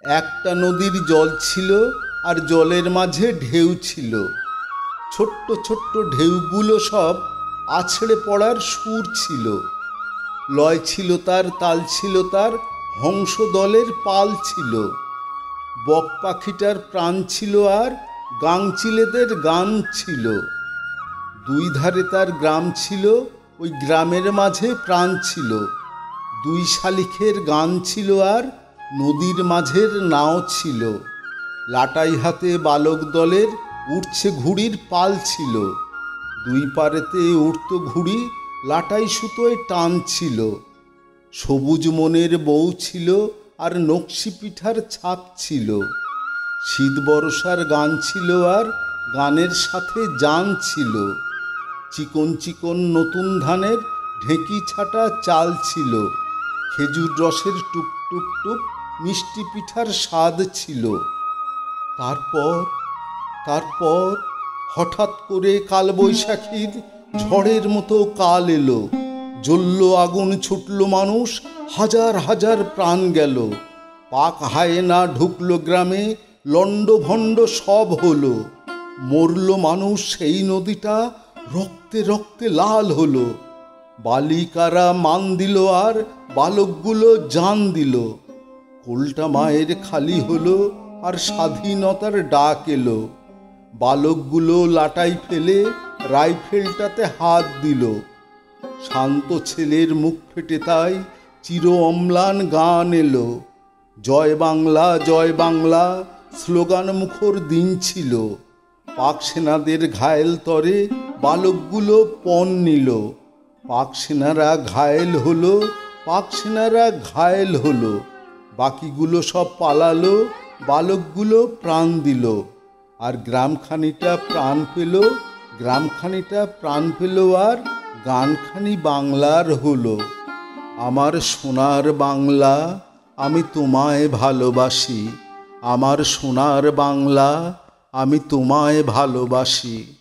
একটা নদীর জল ছিল আর জলের মাঝে ঢেউ ছিল। ছোট্ট ছোট্ট ঢেউগুলো সব আছড়ে পড়ার সুর ছিল। লয় ছিল তার, তাল ছিল তার, হংস দলের পাল ছিল। বক পাখিটার প্রাণ ছিল আর গাংচিলেদের গান ছিল। দুই ধারে তার গ্রাম ছিল, ওই গ্রামের মাঝে প্রাণ ছিল। দুই শালিখের গান ছিল আর নদীর মাঝের নাও ছিল। লাটাই হাতে বালক দলের উঠছে ঘুড়ির পাল ছিল। দুই পারেতে উঠত ঘুড়ি, লাটাই সুতোয় টান ছিল। সবুজ মনের বউ ছিল আর নকশি পিঠার ছাপ ছিল। শীত বর্ষার গান ছিল আর গানের সাথে জান ছিল। চিকন চিকন নতুন ধানের ঢেঁকি ছাটা চাল ছিল। খেজুর রসের টুপ টুপ টুপ মিষ্টি পিঠার স্বাদ ছিল। তারপর হঠাৎ করে কালবৈশাখীর ঝড়ের মতো কাল এলো। জ্বলল আগুন, ছুটল মানুষ, হাজার হাজার প্রাণ গেল। পাক হায়েনা ঢুকলো গ্রামে, লণ্ডভণ্ড সব হলো। মরল মানুষ, সেই নদীটা রক্তে রক্তে লাল হলো। বালিকারা মান দিল আর বালকগুলো জান দিল। কোলটা মায়ের খালি হলো আর স্বাধীনতার ডাক এলো। বালকগুলো লাটাই ফেলে রাইফেলটাতে হাত দিল। শান্ত ছেলের মুখ ফেটে তাই চির অম্লান গান এলো। জয় বাংলা, জয় বাংলা স্লোগান মুখর দিন ছিল। পাক সেনাদের ঘায়েল তরে বালকগুলো পণ নিল। পাক সেনারা ঘায়েল হলো, পাক সেনারা ঘায়েল হলো। বাকিগুলো সব পালালো, বালকগুলো প্রাণ দিল। আর গ্রামখানিটা প্রাণ পেল, গ্রামখানিটা প্রাণ পেল আর গানখানি বাংলার হলো। আমার সোনার বাংলা, আমি তোমায় ভালোবাসি। আমার সোনার বাংলা, আমি তোমায় ভালোবাসি।